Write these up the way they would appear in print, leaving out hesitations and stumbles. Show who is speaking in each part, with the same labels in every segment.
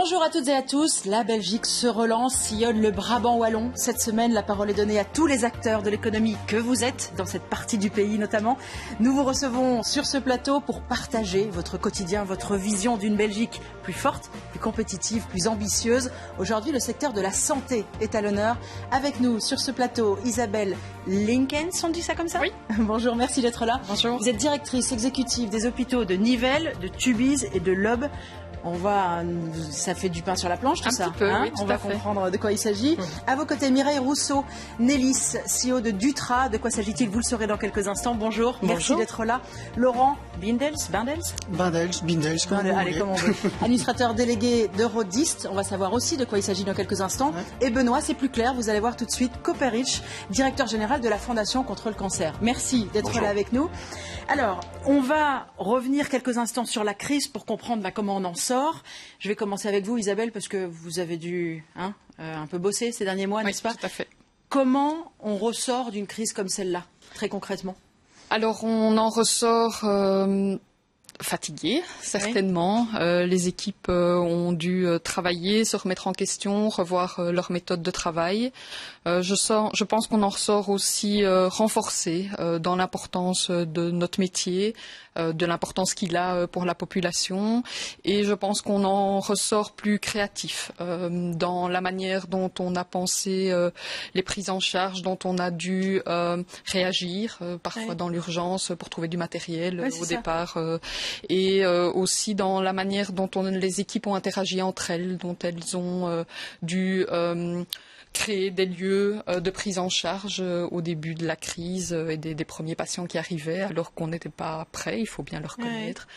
Speaker 1: Bonjour à toutes et à tous, la Belgique se relance, sillonne le Brabant wallon. Cette semaine, la parole est donnée à tous les acteurs de l'économie que vous êtes, dans cette partie du pays notamment. Nous vous recevons sur ce plateau pour partager votre quotidien, votre vision d'une Belgique plus forte, plus compétitive, plus ambitieuse. Aujourd'hui, le secteur de la santé est à l'honneur. Avec nous sur ce plateau, Isabelle Linkens, on dit ça comme ça ?
Speaker 2: Oui.
Speaker 1: Bonjour, merci d'être là.
Speaker 2: Bonjour.
Speaker 1: Vous êtes directrice exécutive des hôpitaux de Nivelles, de Tubize et de Lobbes. Ça fait du pain sur la planche tout ça.
Speaker 2: Un petit peu, oui, tout
Speaker 1: on va
Speaker 2: à fait.
Speaker 1: comprendre de quoi il s'agit. À vos côtés, Mireille Rousseau, Nélis, CEO de Dutra. De quoi s'agit-il? Vous le saurez dans quelques instants. Bonjour. Merci d'être là. Laurent Bindels,
Speaker 3: Allez,
Speaker 1: comme on veut. Administrateur délégué d'Eurodist. On va savoir aussi de quoi il s'agit dans quelques instants. Ouais. Et Benoît, c'est plus clair, vous allez voir tout de suite. Koperich, directeur général de la Fondation contre le cancer. Merci d'être là avec nous. Alors, on va revenir quelques instants sur la crise pour comprendre comment on en sort. Je vais commencer avec vous, Isabelle, parce que vous avez dû un peu bosser ces derniers mois, n'est-ce pas?
Speaker 2: Oui, tout à fait.
Speaker 1: Comment on ressort d'une crise comme celle-là, très concrètement?
Speaker 2: Alors, on en ressort fatigué, certainement. Oui. Les équipes ont dû travailler, se remettre en question, revoir leur méthode de travail. Je pense qu'on en ressort aussi renforcé dans l'importance de notre métier, de l'importance qu'il a pour la population, et je pense qu'on en ressort plus créatif dans la manière dont on a pensé les prises en charge, dont on a dû réagir, parfois dans l'urgence pour trouver du matériel au départ, et aussi dans la manière dont les équipes ont interagi entre elles, dont elles ont dû créer des lieux de prise en charge au début de la crise et des premiers patients qui arrivaient alors qu'on n'était pas prêt, il faut bien le reconnaître.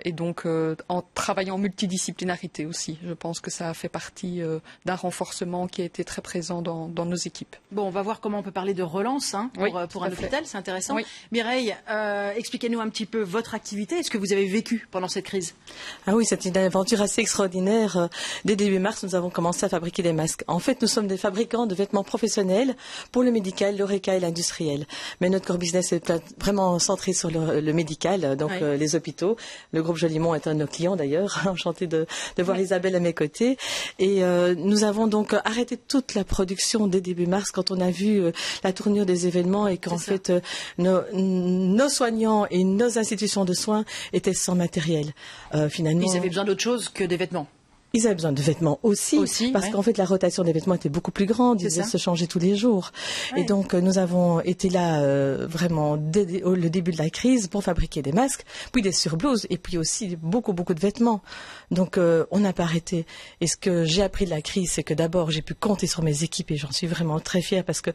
Speaker 2: Et donc en travaillant en multidisciplinarité aussi, je pense que ça a fait partie d'un renforcement qui a été très présent dans nos équipes.
Speaker 1: Bon, on va voir comment on peut parler de relance pour un hôpital, c'est intéressant. Oui. Mireille, expliquez-nous un petit peu votre activité, est-ce que vous avez vécu pendant cette crise?
Speaker 3: Ah oui, c'est une aventure assez extraordinaire. Dès début mars, nous avons commencé à fabriquer des masques. En fait, nous sommes des fabricants de vêtements professionnels pour le médical, l'horeca et l'industriel. Mais notre core business est vraiment centré sur le médical, donc les hôpitaux. Le groupe Jolimont est un de nos clients d'ailleurs. Enchanté de voir Isabelle à mes côtés. Et nous avons donc arrêté toute la production dès début mars quand on a vu la tournure des événements et qu'en fait nos soignants et nos institutions de soins étaient sans matériel. Finalement,
Speaker 1: ils avaient besoin d'autre chose que des vêtements.
Speaker 3: Ils avaient besoin de vêtements aussi parce qu'en fait la rotation des vêtements était beaucoup plus grande, ils se changeaient tous les jours. Et donc nous avons été là vraiment dès le début de la crise pour fabriquer des masques, puis des surblouses et puis aussi beaucoup de vêtements. Donc on n'a pas arrêté. Et ce que j'ai appris de la crise, c'est que d'abord j'ai pu compter sur mes équipes et j'en suis vraiment très fière parce que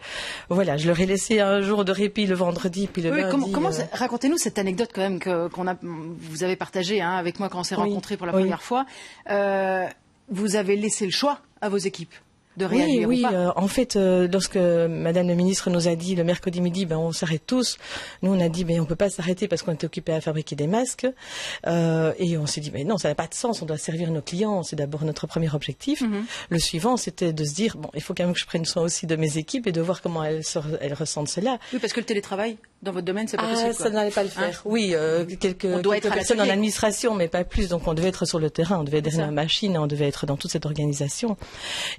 Speaker 3: voilà, je leur ai laissé un jour de répit le vendredi puis le lundi.
Speaker 1: Racontez-nous cette anecdote quand même vous avez partagée avec moi quand on s'est rencontrés pour la première fois. Vous avez laissé le choix à vos équipes de réagir ou pas.
Speaker 3: En fait, lorsque Madame la ministre nous a dit le mercredi midi, on s'arrête tous. Nous, on a dit, on peut pas s'arrêter parce qu'on était occupés à fabriquer des masques. Et on s'est dit, non, ça n'a pas de sens. On doit servir nos clients. C'est d'abord notre premier objectif. Le suivant, c'était de se dire, il faut quand même que je prenne soin aussi de mes équipes et de voir comment elles ressentent cela.
Speaker 1: Oui, parce que le télétravail, dans votre domaine, c'est pas possible.
Speaker 3: Ça n'allait pas le faire. Oui, quelques personnes en administration, mais pas plus. Donc, on devait être sur le terrain. On devait être derrière la machine. On devait être dans toute cette organisation.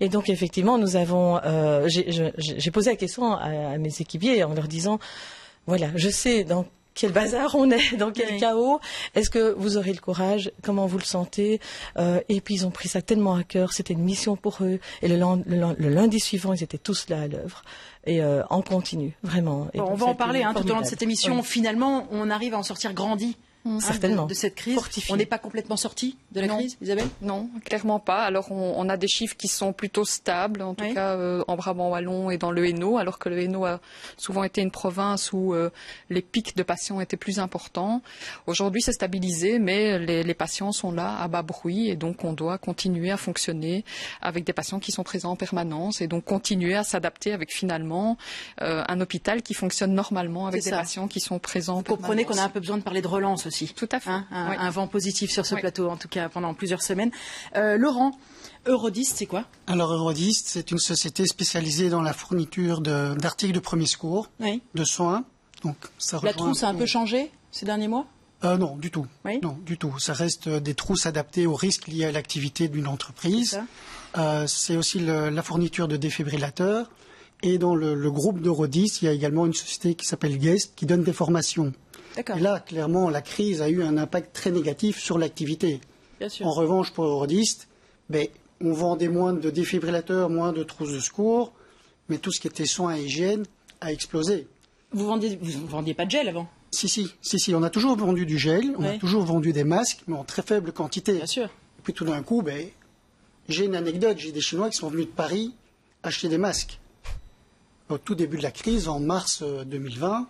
Speaker 3: Et donc, effectivement, nous avons. J'ai posé la question à mes équipiers en leur disant, voilà, je sais dans quel bazar on est, dans quel chaos. Est-ce que vous aurez le courage? Comment vous le sentez? Et puis ils ont pris ça tellement à cœur. C'était une mission pour eux. Et le lundi suivant, ils étaient tous là à l'œuvre. Et en continu, vraiment. Et
Speaker 1: on va en parler tout au long de cette émission. Finalement, on arrive à en sortir grandi.
Speaker 3: Certainement.
Speaker 1: De cette crise. On n'est pas complètement sorti de la crise, Isabelle?
Speaker 2: Non, clairement pas. Alors on a des chiffres qui sont plutôt stables, en tout cas en Brabant wallon et dans le Hainaut, alors que le Hainaut a souvent été une province où les pics de patients étaient plus importants. Aujourd'hui, c'est stabilisé, mais les patients sont là à bas bruit et donc on doit continuer à fonctionner avec des patients qui sont présents en permanence et donc continuer à s'adapter avec finalement un hôpital qui fonctionne normalement avec des patients qui sont présents en permanence.
Speaker 1: Vous comprenez qu'on a un peu besoin de parler de relance aussi.
Speaker 2: Tout à fait.
Speaker 1: Un vent positif sur ce plateau, en tout cas pendant plusieurs semaines. Laurent, Eurodist, c'est quoi?
Speaker 4: Alors Eurodist, c'est une société spécialisée dans la fourniture d'articles de premier secours, de soins. Donc, ça
Speaker 1: la trousse a un peu changé ces derniers mois?
Speaker 4: Non, du tout.
Speaker 1: Oui.
Speaker 4: Non, du tout. Ça reste des trousses adaptées aux risques liés à l'activité d'une entreprise. C'est aussi la fourniture de défibrillateurs. Et dans le groupe d'Eurodis, il y a également une société qui s'appelle Guest qui donne des formations.
Speaker 1: D'accord.
Speaker 4: Et là, clairement, la crise a eu un impact très négatif sur l'activité.
Speaker 1: Bien sûr.
Speaker 4: En revanche, pour Eurodis, on vendait moins de défibrillateurs, moins de trousses de secours, mais tout ce qui était soins et hygiène a explosé.
Speaker 1: Vous vendiez pas de gel avant?
Speaker 4: Si, on a toujours vendu du gel, on a toujours vendu des masques, mais en très faible quantité.
Speaker 1: Bien sûr.
Speaker 4: Et puis tout d'un coup, j'ai une anecdote, j'ai des Chinois qui sont venus de Paris acheter des masques. Au tout début de la crise, en mars 2020,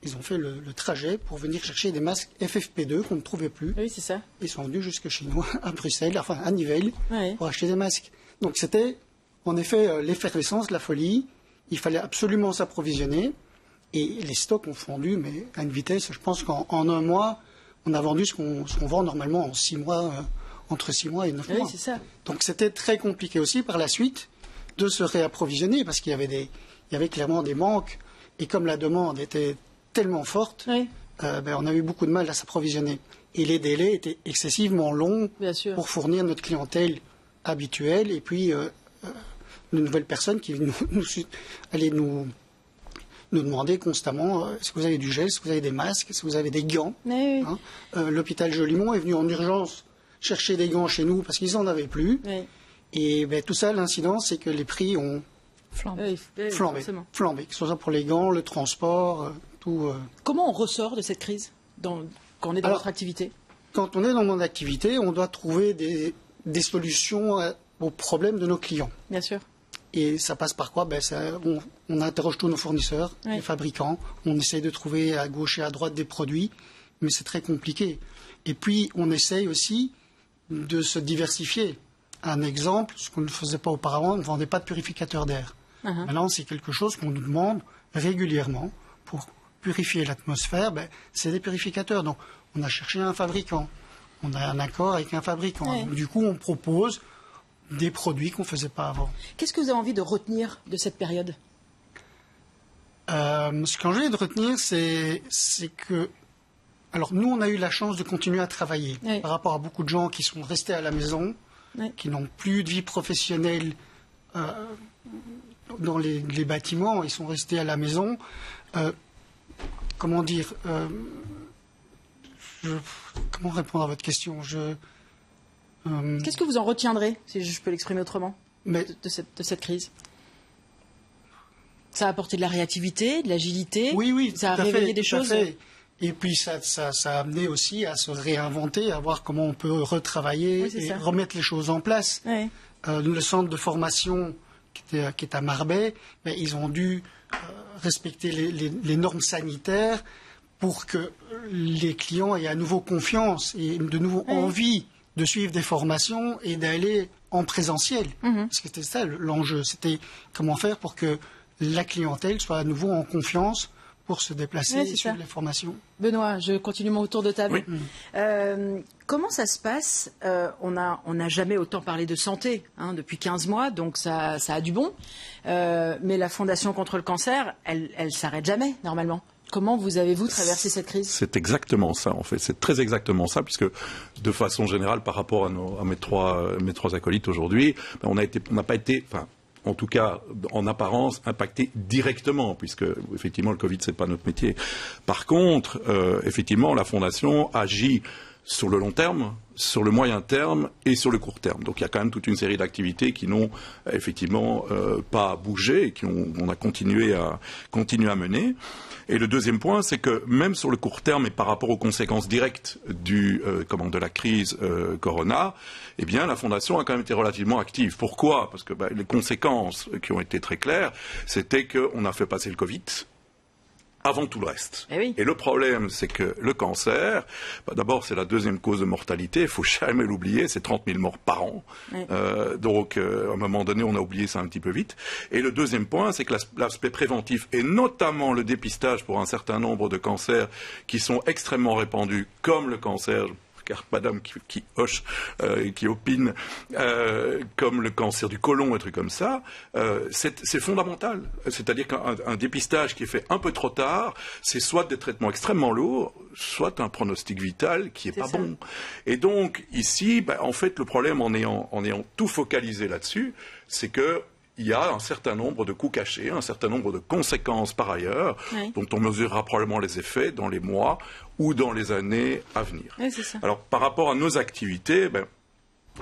Speaker 4: ils ont fait le trajet pour venir chercher des masques FFP2 qu'on ne trouvait plus.
Speaker 1: Oui, c'est ça.
Speaker 4: Ils sont venus jusque chez nous, à Bruxelles, enfin à Nivelles, pour acheter des masques. Donc c'était en effet l'effervescence, la folie. Il fallait absolument s'approvisionner. Et les stocks ont fondu, mais à une vitesse, je pense qu'en un mois, on a vendu ce qu'on vend normalement en 6 mois, entre 6 mois et 9 mois.
Speaker 1: Oui, c'est ça.
Speaker 4: Donc c'était très compliqué aussi par la suite de se réapprovisionner parce qu'il y avait clairement des manques. Et comme la demande était tellement forte, on a eu beaucoup de mal à s'approvisionner. Et les délais étaient excessivement longs pour fournir notre clientèle habituelle. Et puis, de nouvelles personnes qui allaient nous demander constamment est-ce que vous avez du gel, est-ce que vous avez des masques, est-ce que vous avez des gants. L'hôpital Jolimont est venu en urgence chercher des gants chez nous parce qu'ils n'en avaient plus. Et tout ça, l'incidence, c'est que les prix ont flambé, que ce soit pour les gants, le transport, tout.
Speaker 1: Comment on ressort de cette crise quand on est dans votre activité? Quand
Speaker 4: on est dans mon activité, on doit trouver des solutions aux problèmes de nos clients.
Speaker 1: Bien sûr.
Speaker 4: Et ça passe par quoi? On interroge tous nos fournisseurs, les fabricants, on essaye de trouver à gauche et à droite des produits, mais c'est très compliqué. Et puis, on essaye aussi de se diversifier. Un exemple, ce qu'on ne faisait pas auparavant, on ne vendait pas de purificateur d'air. Maintenant, c'est quelque chose qu'on nous demande régulièrement pour purifier l'atmosphère. C'est des purificateurs. Donc, on a cherché un fabricant. On a un accord avec un fabricant. Donc, du coup, on propose des produits qu'on ne faisait pas avant.
Speaker 1: Qu'est-ce que vous avez envie de retenir de cette période?
Speaker 4: Ce que j'ai envie de retenir, c'est que... Alors, nous, on a eu la chance de continuer à travailler par rapport à beaucoup de gens qui sont restés à la maison, qui n'ont plus de vie professionnelle dans les bâtiments, ils sont restés à la maison. Comment dire comment répondre à votre question?
Speaker 1: Qu'est-ce que vous en retiendrez, si je peux l'exprimer autrement, de cette crise? Ça a apporté de la réactivité, de l'agilité.
Speaker 4: Oui,
Speaker 1: ça a réveillé des choses.
Speaker 4: Et puis ça a amené aussi à se réinventer, à voir comment on peut retravailler et remettre les choses en place. Le centre de formation qui est à Marbais, ils ont dû respecter les normes sanitaires pour que les clients aient à nouveau confiance et de nouveau envie de suivre des formations et d'aller en présentiel. Parce que c'était ça l'enjeu, c'était comment faire pour que la clientèle soit à nouveau en confiance pour se déplacer et suivre les formations.
Speaker 1: Benoît, je continue mon tour de table. Comment ça se passe? On n'a jamais autant parlé de santé depuis 15 mois, donc ça a du bon. Mais la Fondation contre le cancer, elle s'arrête jamais, normalement. Comment avez-vous traversé cette crise?
Speaker 5: C'est exactement ça, en fait. C'est très exactement ça, puisque de façon générale, par rapport à mes trois acolytes aujourd'hui, on n'a pas été... en tout cas, en apparence, impacté directement, puisque, effectivement, le Covid, c'est pas notre métier. Par contre, effectivement, la Fondation agit sur le long terme, sur le moyen terme et sur le court terme. Donc, il y a quand même toute une série d'activités qui n'ont, effectivement, pas bougé et qu'on a continué à mener. Et le deuxième point, c'est que même sur le court terme et par rapport aux conséquences directes de la crise Corona, eh bien, la Fondation a quand même été relativement active. Pourquoi? Parce que les conséquences qui ont été très claires, c'était qu'on a fait passer le Covid avant tout le reste. Et le problème, c'est que le cancer, d'abord, c'est la deuxième cause de mortalité, il ne faut jamais l'oublier, c'est 30 000 morts par an. Donc, à un moment donné, on a oublié ça un petit peu vite. Et le deuxième point, c'est que l'aspect préventif, et notamment le dépistage pour un certain nombre de cancers qui sont extrêmement répandus, comme le cancer regarde madame qui hoche, qui opine, comme le cancer du côlon, un truc comme ça, c'est fondamental. C'est-à-dire qu'un dépistage qui est fait un peu trop tard, c'est soit des traitements extrêmement lourds, soit un pronostic vital qui est pas bon. Et donc, ici, en fait, le problème en ayant tout focalisé là-dessus, c'est que il y a un certain nombre de coûts cachés, un certain nombre de conséquences par ailleurs, dont on mesurera probablement les effets dans les mois ou dans les années à venir.
Speaker 1: Oui, c'est ça.
Speaker 5: Alors, par rapport à nos activités,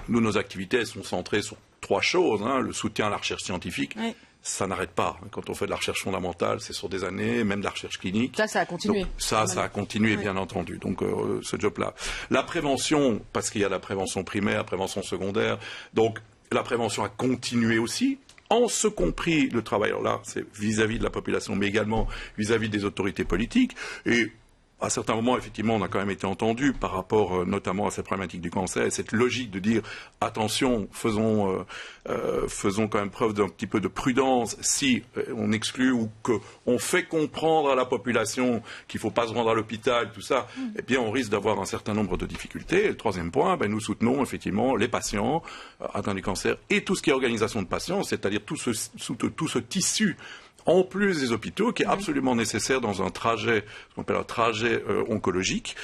Speaker 5: nos activités elles sont centrées sur 3 choses. Le soutien à la recherche scientifique. Oui. Ça n'arrête pas. Quand on fait de la recherche fondamentale, c'est sur des années, même de la recherche clinique.
Speaker 1: Ça a continué.
Speaker 5: Donc, ça a continué, bien entendu. Donc, ce job-là. La prévention, parce qu'il y a la prévention primaire, la prévention secondaire. Donc, la prévention a continué aussi. En ce compris le travail, alors là, c'est vis-à-vis de la population, mais également vis-à-vis des autorités politiques. Et à certains moments, effectivement, on a quand même été entendu par rapport notamment à cette problématique du cancer et cette logique de dire attention, faisons quand même preuve d'un petit peu de prudence si on exclut ou qu'on fait comprendre à la population qu'il ne faut pas se rendre à l'hôpital, tout ça, eh bien on risque d'avoir un certain nombre de difficultés. Et le troisième point, nous soutenons effectivement les patients atteints du cancer et tout ce qui est organisation de patients, c'est-à-dire tout ce tissu en plus des hôpitaux, qui est absolument nécessaire dans un trajet, ce qu'on appelle un trajet oncologique,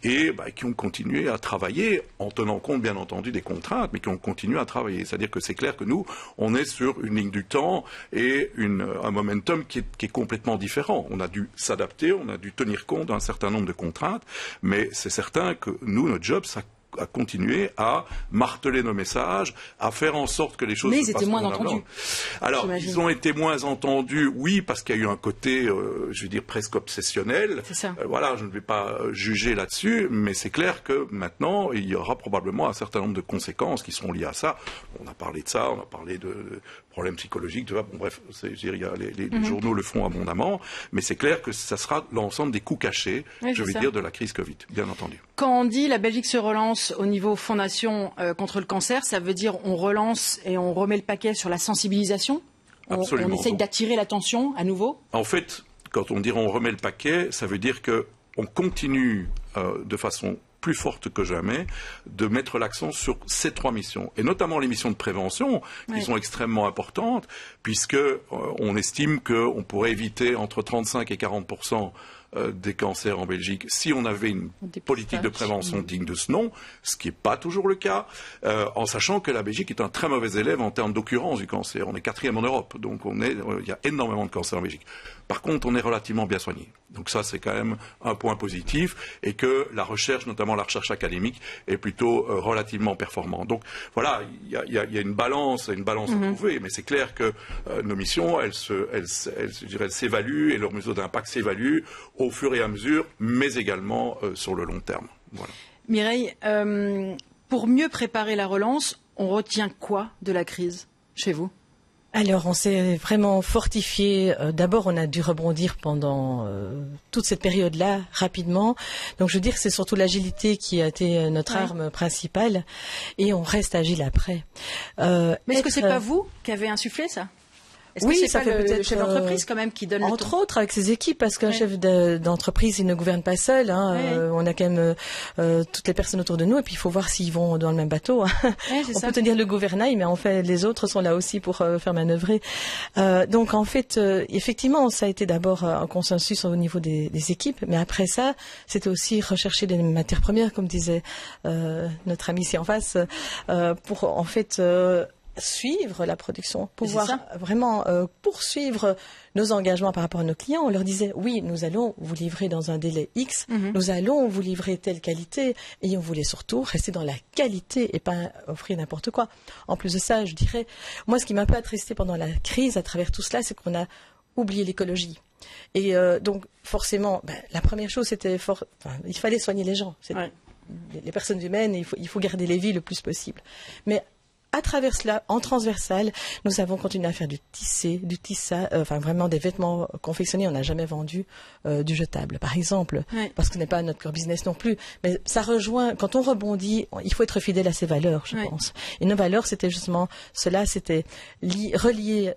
Speaker 5: et qui ont continué à travailler en tenant compte, bien entendu, des contraintes, mais qui ont continué à travailler. C'est-à-dire que c'est clair que nous, on est sur une ligne du temps et un momentum qui est complètement différent. On a dû s'adapter, on a dû tenir compte d'un certain nombre de contraintes, mais c'est certain que nous, notre job, ça à continuer à marteler nos messages, à faire en sorte que les choses se passent.
Speaker 1: Mais ils étaient moins entendus.
Speaker 5: Alors, ils ont été moins entendus, oui, parce qu'il y a eu un côté, je veux dire, presque obsessionnel.
Speaker 1: C'est ça.
Speaker 5: Voilà, je ne vais pas juger là-dessus, mais c'est clair que maintenant, il y aura probablement un certain nombre de conséquences qui seront liées à ça. On a parlé de ça, on a parlé de problèmes psychologiques, tu vois. Bon, bref, les journaux le font abondamment, mais c'est clair que ça sera l'ensemble des coûts cachés, je vais dire, de la crise Covid, bien entendu.
Speaker 1: Quand on dit la Belgique se relance au niveau fondation contre le cancer, ça veut dire on relance et on remet le paquet sur la sensibilisation. On essaye d'attirer l'attention à nouveau.
Speaker 5: En fait, quand on dit on remet le paquet, ça veut dire qu'on continue de façon plus forte que jamais de mettre l'accent sur ces 3 missions, et notamment les missions de prévention qui sont extrêmement importantes, puisque on estime qu'on pourrait éviter entre 35 et 40% des cancers en Belgique si on avait une politique de prévention digne de ce nom, ce qui n'est pas toujours le cas, en sachant que la Belgique est un très mauvais élève en termes d'occurrence du cancer. On est 4e en Europe, donc il y a énormément de cancers en Belgique. Par contre, on est relativement bien soigné. Donc ça, c'est quand même un point positif, et que la recherche, notamment la recherche académique, est plutôt relativement performante. Donc voilà, il y a une balance à trouver, mais c'est clair que nos missions, elles s'évaluent, et leurs mesures d'impact s'évaluent au fur et à mesure, mais également sur le long terme. Voilà.
Speaker 1: Mireille, pour mieux préparer la relance, on retient quoi de la crise chez vous ?
Speaker 3: Alors, on s'est vraiment fortifié. D'abord, on a dû rebondir pendant toute cette période-là, rapidement. Donc, je veux dire que c'est surtout l'agilité qui a été notre arme principale. Et on reste agile après.
Speaker 1: Mais est-ce que c'est pas vous qui avez insufflé ça ? Est-ce que c'est pas le chef d'entreprise quand même qui donne le ton ?
Speaker 3: Entre autres, avec ses équipes, parce qu'un chef d'entreprise, il ne gouverne pas seul. On a quand même toutes les personnes autour de nous, et puis il faut voir s'ils vont dans le même bateau. On peut tenir le gouvernail, mais en fait, les autres sont là aussi pour faire manœuvrer. Donc en fait, effectivement, ça a été d'abord un consensus au niveau des équipes, mais après ça, c'était aussi rechercher des matières premières, comme disait notre ami ici en face, pour en fait suivre la production, pouvoir vraiment poursuivre nos engagements par rapport à nos clients. On leur disait, oui, nous allons vous livrer dans un délai X, nous allons vous livrer telle qualité, et on voulait surtout rester dans la qualité et pas offrir n'importe quoi. En plus de ça, je dirais, moi, ce qui m'a un peu attristé pendant la crise, à travers tout cela, c'est qu'on a oublié l'écologie. Et donc, forcément, la première chose, c'était il fallait soigner les gens. Les personnes humaines, il faut garder les vies le plus possible. Mais à travers cela, en transversal, nous avons continué à faire du tissage, enfin vraiment des vêtements confectionnés. On n'a jamais vendu du jetable, par exemple, parce que ce n'est pas notre core business non plus. Mais ça rejoint, quand on rebondit, il faut être fidèle à ses valeurs, je pense. Et nos valeurs, c'était justement cela, c'était relier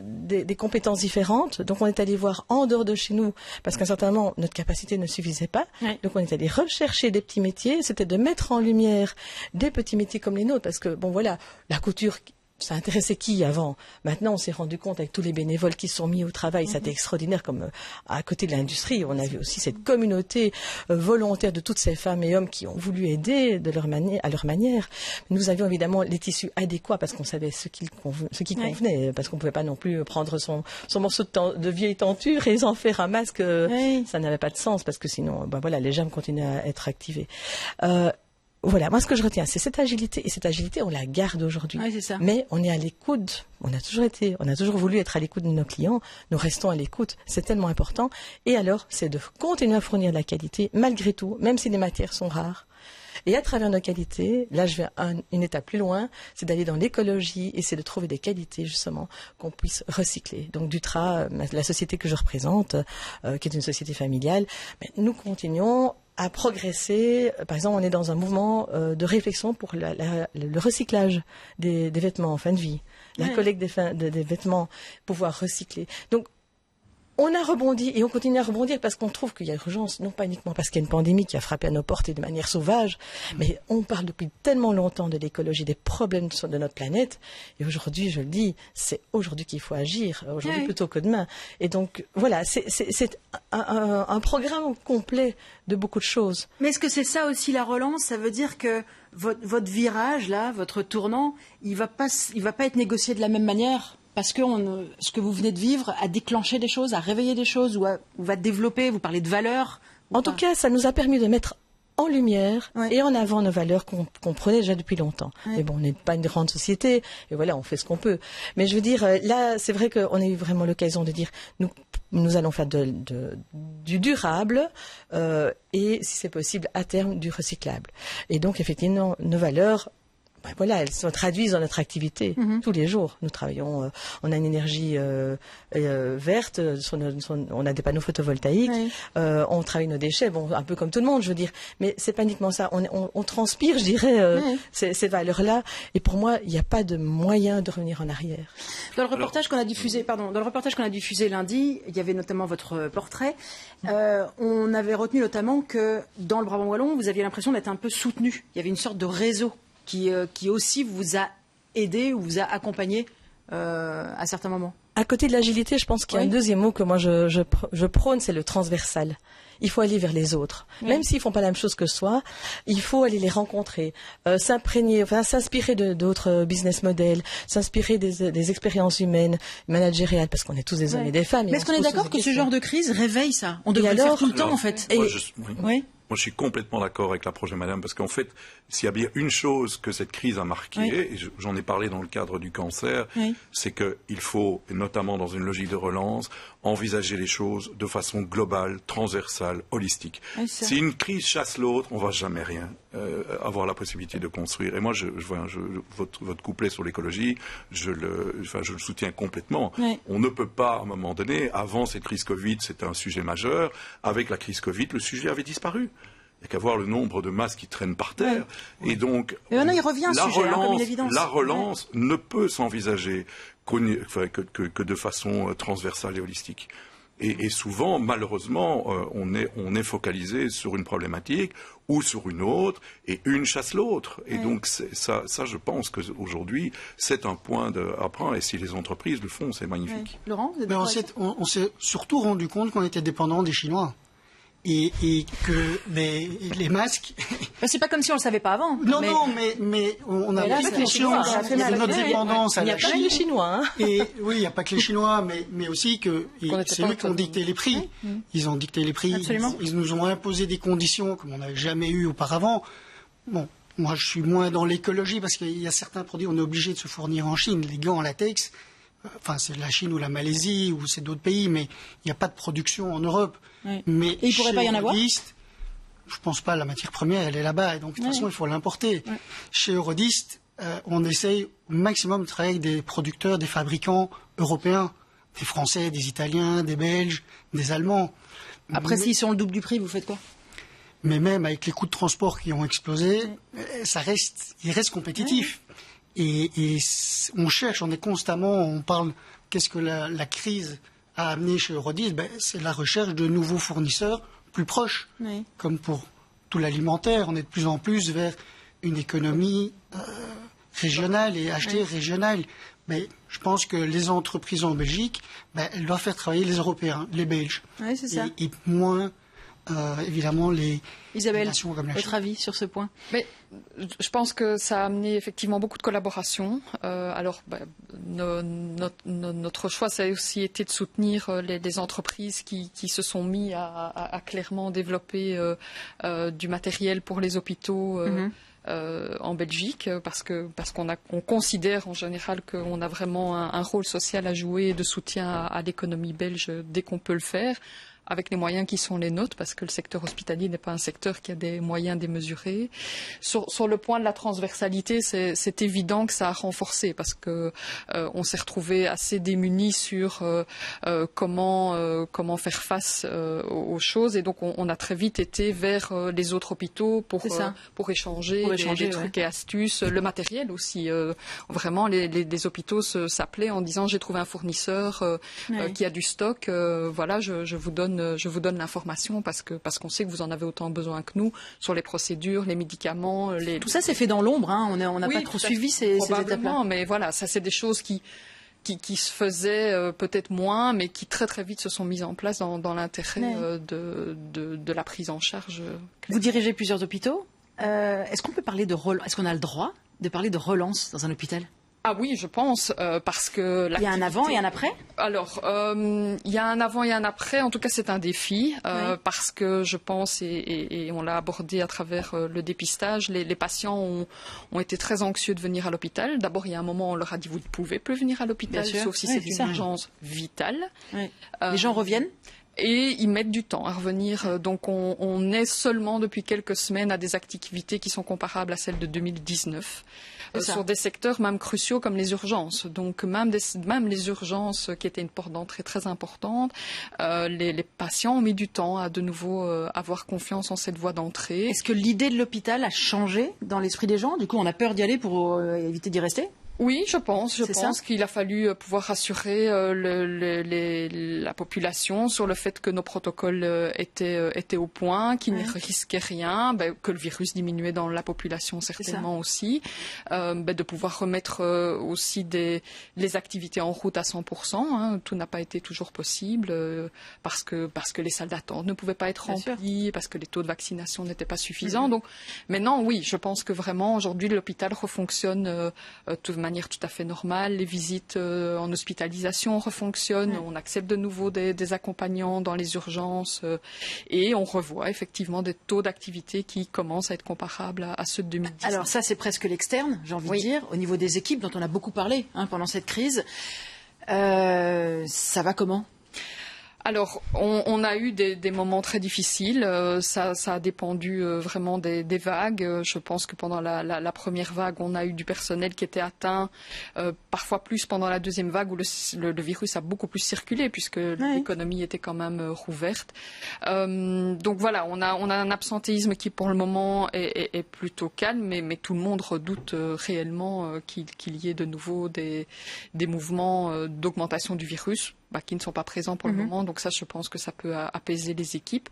Speaker 3: des compétences différentes. Donc on est allé voir en dehors de chez nous, parce qu'à un certain moment, notre capacité ne suffisait pas. Donc on est allé rechercher des petits métiers. C'était de mettre en lumière des petits métiers comme les nôtres, parce que bon voilà, la couture, ça intéressait qui avant? Maintenant, on s'est rendu compte avec tous les bénévoles qui sont mis au travail, c'était extraordinaire. Comme à côté de l'industrie, on a vu aussi cette communauté volontaire de toutes ces femmes et hommes qui ont voulu aider à leur manière. Nous avions évidemment les tissus adéquats parce qu'on savait ce qui convenait, parce qu'on pouvait pas non plus prendre son morceau de vieille tenture et en faire un masque. Ça n'avait pas de sens parce que sinon, voilà, les germes continuaient à être activés. Voilà, moi ce que je retiens, c'est cette agilité, et cette agilité, on la garde aujourd'hui.
Speaker 1: C'est ça.
Speaker 3: Mais on est à l'écoute, on a toujours voulu être à l'écoute de nos clients, nous restons à l'écoute, c'est tellement important. Et alors, c'est de continuer à fournir de la qualité, malgré tout, même si les matières sont rares. Et à travers nos qualités, là je vais une étape plus loin, c'est d'aller dans l'écologie et c'est de trouver des qualités justement qu'on puisse recycler. Donc Dutra, la société que je représente, qui est une société familiale, nous continuons à progresser. Par exemple, on est dans un mouvement de réflexion pour le recyclage des vêtements en fin de vie, la collecte des vêtements, pouvoir recycler. Donc, on a rebondi et on continue à rebondir parce qu'on trouve qu'il y a urgence, non pas uniquement parce qu'il y a une pandémie qui a frappé à nos portes et de manière sauvage, mais on parle depuis tellement longtemps de l'écologie, des problèmes de notre planète. Et aujourd'hui, je le dis, c'est aujourd'hui qu'il faut agir, aujourd'hui plutôt que demain. Et donc, voilà, c'est un programme complet de beaucoup de choses.
Speaker 1: Mais est-ce que c'est ça aussi la relance? Ça veut dire que votre virage, là, votre tournant, il va pas être négocié de la même manière? Parce que ce que vous venez de vivre a déclenché des choses, a réveillé des choses, ou va développer, vous parlez de valeurs.
Speaker 3: En tout cas, ça nous a permis de mettre en lumière et en avant nos valeurs qu'on prenait déjà depuis longtemps. Mais bon, on n'est pas une grande société, et voilà, on fait ce qu'on peut. Mais je veux dire, là, c'est vrai qu'on a eu vraiment l'occasion de dire, nous allons faire du durable, et si c'est possible, à terme, du recyclable. Et donc, effectivement, nos valeurs, voilà, elles se traduisent dans notre activité tous les jours. Nous travaillons, on a une énergie verte, on a des panneaux photovoltaïques, on travaille nos déchets, bon, un peu comme tout le monde, je veux dire. Mais c'est pas uniquement ça. On transpire, je dirais, ces valeurs-là. Et pour moi, il n'y a pas de moyen de revenir en arrière.
Speaker 1: Dans le reportage qu'on a diffusé, lundi, il y avait notamment votre portrait. On avait retenu notamment que dans le Brabant wallon, vous aviez l'impression d'être un peu soutenu. Il y avait une sorte de réseau qui aussi vous a aidé ou vous a accompagné à certains moments.
Speaker 3: À côté de l'agilité, je pense qu'il y a un deuxième mot que moi je prône, c'est le transversal. Il faut aller vers les autres. Même s'ils font pas la même chose que soi, il faut aller les rencontrer, s'inspirer d'autres business models, s'inspirer des expériences humaines, managériales, parce qu'on est tous des hommes et des femmes.
Speaker 1: Mais est-ce qu'on est d'accord que ce genre de crise réveille ça? On devrait le faire tout le temps, en fait.
Speaker 5: Moi, je suis complètement d'accord avec l'approche de Madame, parce qu'en fait, s'il y a bien une chose que cette crise a marqué, et j'en ai parlé dans le cadre du cancer, c'est qu'il faut, et notamment dans une logique de relance, envisager les choses de façon globale, transversale, holistique. Si une crise chasse l'autre, on ne va jamais rien avoir la possibilité de construire. Et moi, votre couplet sur l'écologie, je le soutiens complètement. On ne peut pas, à un moment donné, avant cette crise Covid, c'était un sujet majeur, avec la crise Covid, le sujet avait disparu. Il n'y a qu'à voir le nombre de masques qui traînent par terre. Et donc,
Speaker 1: mais maintenant, il revient ce sujet, comme une évidence.
Speaker 5: La relance ne peut s'envisager que de façon transversale et holistique. Et souvent, malheureusement, on est focalisé sur une problématique ou sur une autre, et une chasse l'autre. Et donc, ça, je pense qu'aujourd'hui, c'est un point à prendre. Et si les entreprises le font, c'est magnifique.
Speaker 1: Laurent, vous êtes
Speaker 4: on s'est surtout rendu compte qu'on était dépendant des Chinois. Et que les masques.
Speaker 1: C'est pas comme si on le savait pas avant.
Speaker 4: Non, mais on a pris conscience de notre dépendance à la Chine.
Speaker 3: Il n'y a pas que les Chinois.
Speaker 4: Et oui, il n'y a pas que les Chinois, mais aussi que c'est eux qui ont dicté les prix. Ils ont dicté les prix. Ils nous ont imposé des conditions comme on n'avait jamais eu auparavant. Bon, moi je suis moins dans l'écologie parce qu'il y a certains produits on est obligé de se fournir en Chine. Les gants en latex, enfin c'est la Chine ou la Malaisie ou c'est d'autres pays, mais il n'y a pas de production en Europe. Mais
Speaker 1: et il ne pourrait pas y en avoir?
Speaker 4: Je pense pas, la matière première, elle est là-bas, et donc de toute façon, il faut l'importer. Chez Eurodist, on essaye au maximum de travailler avec des producteurs, des fabricants européens, des Français, des Italiens, des Belges, des Allemands.
Speaker 1: Après, s'ils sont le double du prix, vous faites quoi?
Speaker 4: Mais même avec les coûts de transport qui ont explosé, il reste compétitif. Et on cherche, on parle, qu'est-ce que la crise a amené chez Eurodis? C'est la recherche de nouveaux fournisseurs plus proches. Comme pour tout l'alimentaire, on est de plus en plus vers une économie régionale et acheter régional. Mais je pense que les entreprises en Belgique, elles doivent faire travailler les Européens, les Belges.
Speaker 1: Oui, c'est ça.
Speaker 4: Et moins, évidemment, les
Speaker 1: Isabelle,
Speaker 4: nations comme la Chine.
Speaker 1: votre avis sur ce point?
Speaker 2: Mais je pense que ça a amené effectivement beaucoup de collaboration. Notre choix, ça a aussi été de soutenir les entreprises qui se sont mis à clairement développer du matériel pour les hôpitaux. En Belgique, parce qu'on considère en général qu'on a vraiment un rôle social à jouer de soutien à l'économie belge dès qu'on peut le faire, avec les moyens qui sont les nôtres, parce que le secteur hospitalier n'est pas un secteur qui a des moyens démesurés. Sur le point de la transversalité, c'est évident que ça a renforcé, parce que on s'est retrouvé assez démunis sur comment faire face aux choses, et donc on a très vite été vers les autres hôpitaux pour échanger des trucs et astuces, le matériel aussi. Vraiment, les hôpitaux s'appelaient en disant j'ai trouvé un fournisseur qui a du stock. Voilà, je vous donne l'information parce qu'on sait que vous en avez autant besoin que nous sur les procédures, les médicaments. Tout
Speaker 1: ça, c'est fait dans l'ombre. On n'a pas trop suivi ces étapes-là.
Speaker 2: Mais voilà, ça c'est des choses qui se faisaient peut-être moins, mais qui très très vite se sont mises en place dans l'intérêt de la prise en charge.
Speaker 1: Vous dirigez plusieurs hôpitaux. Est-ce qu'on peut parler est-ce qu'on a le droit de parler de relance dans un hôpital?
Speaker 2: Ah oui, je pense, parce que...
Speaker 1: Il y a un avant et un après?
Speaker 2: Alors, il y a un avant et un après. En tout cas, c'est un défi, parce que je pense, et on l'a abordé à travers le dépistage, les patients ont été très anxieux de venir à l'hôpital. D'abord, il y a un moment, on leur a dit, vous ne pouvez plus venir à l'hôpital, sauf si c'est une urgence vitale.
Speaker 1: Les gens reviennent?
Speaker 2: Et ils mettent du temps à revenir. Donc on est seulement depuis quelques semaines à des activités qui sont comparables à celles de 2019. Sur des secteurs même cruciaux comme les urgences. Donc même les urgences qui étaient une porte d'entrée très importante, les patients ont mis du temps à de nouveau avoir confiance en cette voie d'entrée.
Speaker 1: Est-ce que l'idée de l'hôpital a changé dans l'esprit des gens? Du coup, on a peur d'y aller pour éviter d'y rester?
Speaker 2: Oui, je pense qu'il a fallu pouvoir rassurer la population sur le fait que nos protocoles étaient au point, qu'ils ne risquaient rien, que le virus diminuait dans la population certainement aussi, de pouvoir remettre aussi les activités en route à 100%. Tout n'a pas été toujours possible parce que les salles d'attente ne pouvaient pas être remplies, parce que les taux de vaccination n'étaient pas suffisants. Donc maintenant, oui, je pense que vraiment aujourd'hui l'hôpital refonctionne de manière tout à fait normale. Les visites en hospitalisation refonctionnent. On accepte de nouveau des accompagnants dans les urgences et on revoit effectivement des taux d'activité qui commencent à être comparables à ceux de 2010.
Speaker 1: Alors ça, c'est presque l'externe, j'ai envie de dire, au niveau des équipes dont on a beaucoup parlé pendant cette crise. Ça va comment ?
Speaker 2: Alors, on a eu des moments très difficiles. Ça a dépendu vraiment des vagues. Je pense que pendant la première vague, on a eu du personnel qui était atteint, parfois plus pendant la deuxième vague où le virus a beaucoup plus circulé puisque l'économie était quand même rouverte. Donc voilà, on a un absentéisme qui pour le moment est plutôt calme, mais tout le monde redoute réellement qu'il y ait de nouveau des mouvements d'augmentation du virus. Qui ne sont pas présents pour le moment, donc ça je pense que ça peut apaiser les équipes.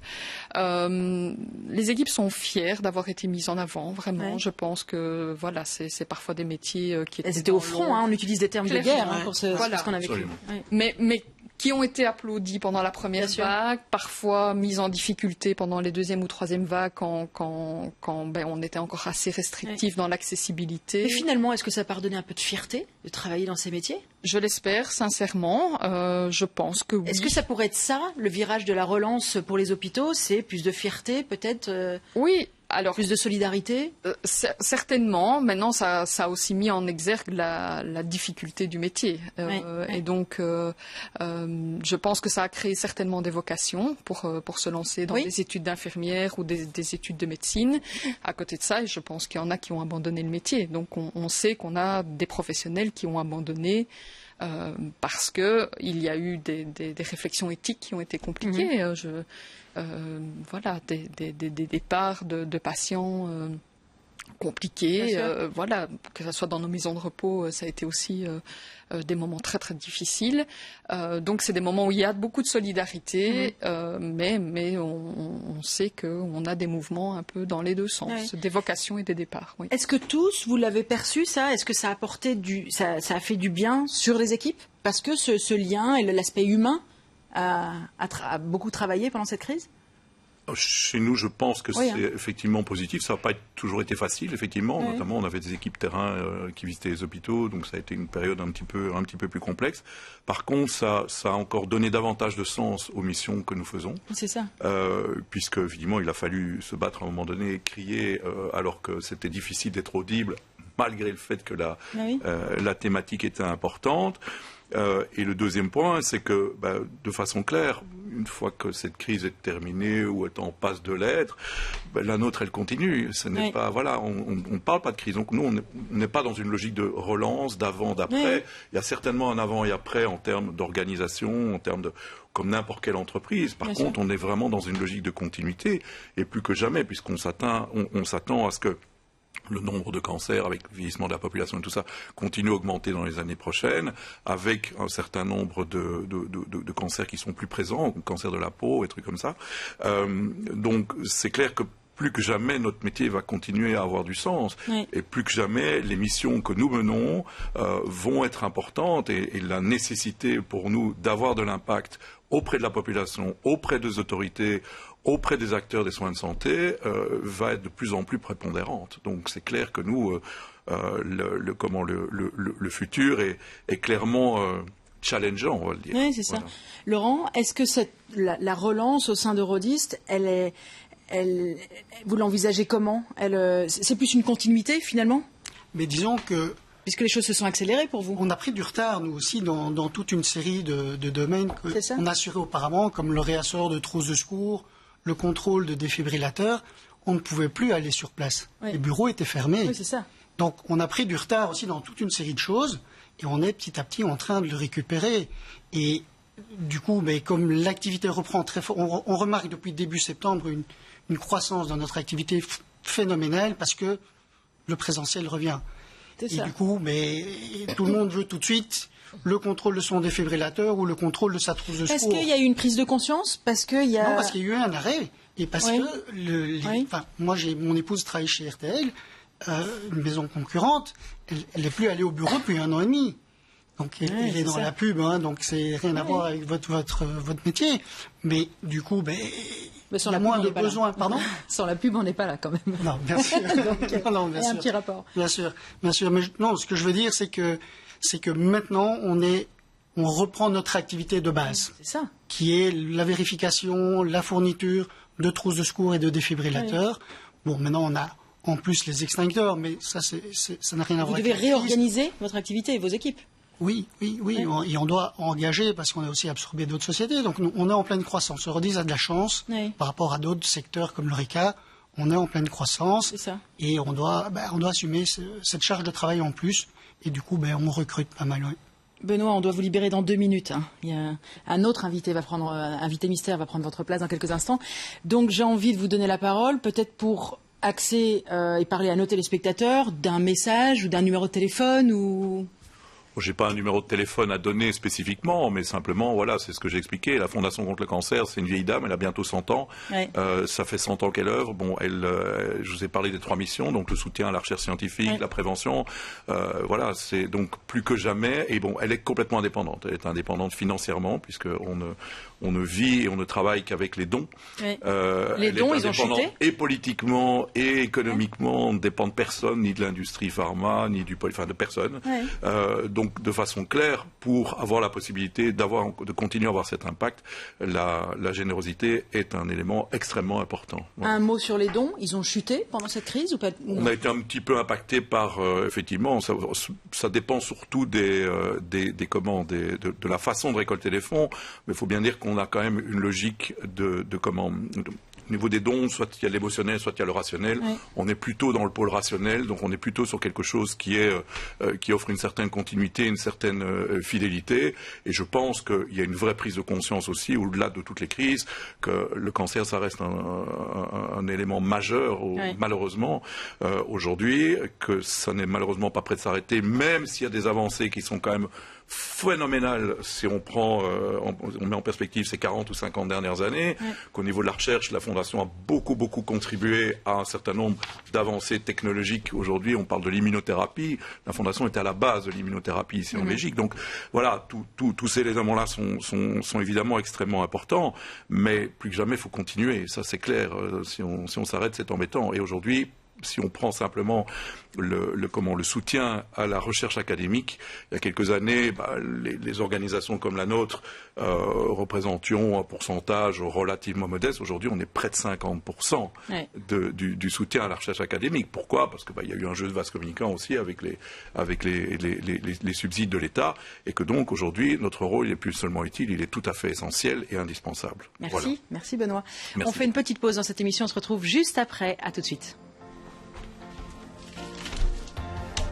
Speaker 2: Les équipes sont fières d'avoir été mises en avant, vraiment. Je pense que voilà, c'est parfois des métiers qui étaient...
Speaker 1: Elles étaient au front, on utilise des termes de guerre pour ce qu'on a vécu.
Speaker 2: Mais qui ont été applaudis pendant la première vague, parfois mis en difficulté pendant les deuxième ou troisième vagues quand on était encore assez restrictif dans l'accessibilité.
Speaker 1: Et finalement, est-ce que ça pardonnait un peu de fierté de travailler dans ces métiers ?
Speaker 2: Je l'espère, sincèrement. Je pense que oui.
Speaker 1: Est-ce que ça pourrait être ça, le virage de la relance pour les hôpitaux ? C'est plus de fierté, peut-être
Speaker 2: Oui. Alors,
Speaker 1: plus de solidarité?
Speaker 2: Certainement. Maintenant, ça a aussi mis en exergue la difficulté du métier. Et donc, je pense que ça a créé certainement des vocations pour se lancer dans des études d'infirmière ou des études de médecine. À côté de ça, je pense qu'il y en a qui ont abandonné le métier. Donc, on sait qu'on a des professionnels qui ont abandonné parce que il y a eu des réflexions éthiques qui ont été compliquées. Voilà, des départs de patients compliqués. Voilà, que ce soit dans nos maisons de repos, ça a été aussi des moments très très difficiles. Donc c'est des moments où il y a beaucoup de solidarité, mais on sait qu'on a des mouvements un peu dans les deux sens, des vocations et des départs. Oui.
Speaker 1: Est-ce que tous, vous l'avez perçu ça? Est-ce que ça a apporté ça a fait du bien sur les équipes? Parce que ce lien et l'aspect humain a beaucoup travaillé pendant cette crise?
Speaker 5: Chez nous, je pense que c'est effectivement positif. Ça n'a pas toujours été facile, effectivement. Notamment, on avait des équipes terrain qui visitaient les hôpitaux, donc ça a été une période un petit peu plus complexe. Par contre, ça a encore donné davantage de sens aux missions que nous faisons.
Speaker 1: C'est ça.
Speaker 5: Puisque, évidemment, il a fallu se battre à un moment donné, crier, alors que c'était difficile d'être audible, malgré le fait que la thématique était importante. Et le deuxième point, c'est que, de façon claire, une fois que cette crise est terminée ou est en passe de l'être, la nôtre, elle continue. Ce n'est pas, voilà, on ne parle pas de crise. Donc nous, on n'est pas dans une logique de relance, d'avant, d'après. Il y a certainement un avant et après en termes d'organisation, en termes comme n'importe quelle entreprise. Par contre, on est vraiment dans une logique de continuité, et plus que jamais, puisqu'on s'attend à ce que le nombre de cancers, avec le vieillissement de la population et tout ça, continue à augmenter dans les années prochaines, avec un certain nombre de cancers qui sont plus présents, cancer de la peau et trucs comme ça. Donc c'est clair que plus que jamais, notre métier va continuer à avoir du sens. Et plus que jamais, les missions que nous menons vont être importantes, et la nécessité pour nous d'avoir de l'impact auprès de la population, auprès des autorités, auprès des acteurs des soins de santé, va être de plus en plus prépondérante. Donc c'est clair que nous, le futur est clairement challengeant, on va le dire.
Speaker 1: Oui, c'est ça. Laurent, est-ce que la relance au sein d'Eurodist, vous l'envisagez comment? C'est plus une continuité, finalement?
Speaker 4: Mais disons que...
Speaker 1: Puisque les choses se sont accélérées pour vous.
Speaker 4: On a pris du retard, nous aussi, dans toute une série de domaines qu'on assurait auparavant, comme le réassort de trousses de secours, le contrôle de défibrillateurs. On ne pouvait plus aller sur place. Les bureaux étaient fermés.
Speaker 1: Oui, c'est ça.
Speaker 4: Donc on a pris du retard aussi dans toute une série de choses, et on est petit à petit en train de le récupérer. Et du coup, comme l'activité reprend très fort, on remarque depuis début septembre une croissance dans notre activité phénoménale, parce que le présentiel revient. Et du coup, tout le monde veut tout de suite le contrôle de son défibrillateur ou le contrôle de sa trousse de secours.
Speaker 1: Est-ce qu'il y a eu une prise de conscience? Non, parce qu'il
Speaker 4: y a eu un arrêt. Et parce que moi, mon épouse travaille chez RTL, une maison concurrente, elle n'est plus allée au bureau depuis 1 an et demi. Donc elle est dans la pub, donc c'est rien à voir avec votre métier. Mais du coup, il y a moins de besoins. Pardon ?
Speaker 1: Sans la pub, on n'est pas là quand même.
Speaker 4: Non, bien sûr.
Speaker 1: Donc, bien sûr. Un petit rapport.
Speaker 4: Bien sûr. Mais non, ce que je veux dire, c'est que maintenant, on reprend notre activité de base.
Speaker 1: C'est ça.
Speaker 4: Qui est la vérification, la fourniture de trousses de secours et de défibrillateurs. Bon, maintenant, on a en plus les extincteurs, mais ça n'a rien à voir avec la crise. Vous devez
Speaker 1: réorganiser votre activité et vos équipes.
Speaker 4: Oui. Et on doit engager, parce qu'on a aussi absorbé d'autres sociétés. Donc on est en pleine croissance. Eurodist a de la chance par rapport à d'autres secteurs comme l'Horeca. On est en pleine croissance.
Speaker 1: C'est ça.
Speaker 4: Et on doit assumer cette charge de travail en plus. Et du coup, on recrute pas mal. Oui.
Speaker 1: Benoît, on doit vous libérer dans 2 minutes. Il y a un autre invité mystère va prendre votre place dans quelques instants. Donc j'ai envie de vous donner la parole, peut-être pour axer et parler à nos téléspectateurs d'un message ou d'un numéro de téléphone ou...
Speaker 5: Je n'ai pas un numéro de téléphone à donner spécifiquement, mais simplement, voilà, c'est ce que j'ai expliqué. La Fondation contre le cancer, c'est une vieille dame, elle a bientôt 100 ans. Ça fait 100 ans qu'elle œuvre. Bon, je vous ai parlé des 3 missions, donc le soutien à la recherche scientifique, la prévention. Voilà, c'est donc plus que jamais. Et bon, elle est complètement indépendante. Elle est indépendante financièrement, puisqu'on ne vit et on ne travaille qu'avec les dons.
Speaker 1: Les dons, ils ont chuté.
Speaker 5: Et politiquement et économiquement, on ne dépend de personne, ni de l'industrie pharma, ni de personne. Donc donc de façon claire, pour avoir la possibilité de continuer à avoir cet impact, la générosité est un élément extrêmement important.
Speaker 1: Ouais. Un mot sur les dons, ils ont chuté pendant cette crise ou pas?
Speaker 5: On a été un petit peu impacté par, effectivement, ça dépend surtout de la façon de récolter les fonds, mais il faut bien dire qu'on a quand même une logique au niveau des dons, soit il y a l'émotionnel, soit il y a le rationnel. Oui. On est plutôt dans le pôle rationnel, donc on est plutôt sur quelque chose qui offre une certaine continuité, une certaine fidélité. Et je pense qu'il y a une vraie prise de conscience aussi, au-delà de toutes les crises, que le cancer, ça reste un élément majeur, oui. Malheureusement, aujourd'hui, que ça n'est malheureusement pas prêt de s'arrêter, même s'il y a des avancées qui sont quand même phénoménal si on met en perspective ces 40 ou 50 dernières années, oui. Qu'au niveau de la recherche, la Fondation a beaucoup contribué à un certain nombre d'avancées technologiques. Aujourd'hui, on parle de l'immunothérapie. La Fondation était à la base de l'immunothérapie ici en Belgique. Donc voilà, tous ces éléments-là sont évidemment extrêmement importants, mais plus que jamais, il faut continuer. Ça, c'est clair. Si on s'arrête, c'est embêtant. Et aujourd'hui, si on prend simplement le soutien à la recherche académique, il y a quelques années, les organisations comme la nôtre représentions un pourcentage relativement modeste. Aujourd'hui, on est près de 50% oui. du soutien à la recherche académique. Pourquoi? Parce que il y a eu un jeu de vase communicant aussi avec les subsides de l'État, et que donc aujourd'hui, notre rôle n'est plus seulement utile, il est tout à fait essentiel et indispensable.
Speaker 1: Merci,
Speaker 5: voilà.
Speaker 1: Merci Benoît.
Speaker 5: Merci.
Speaker 1: On fait une petite pause dans cette émission, on se retrouve juste après, à tout de suite.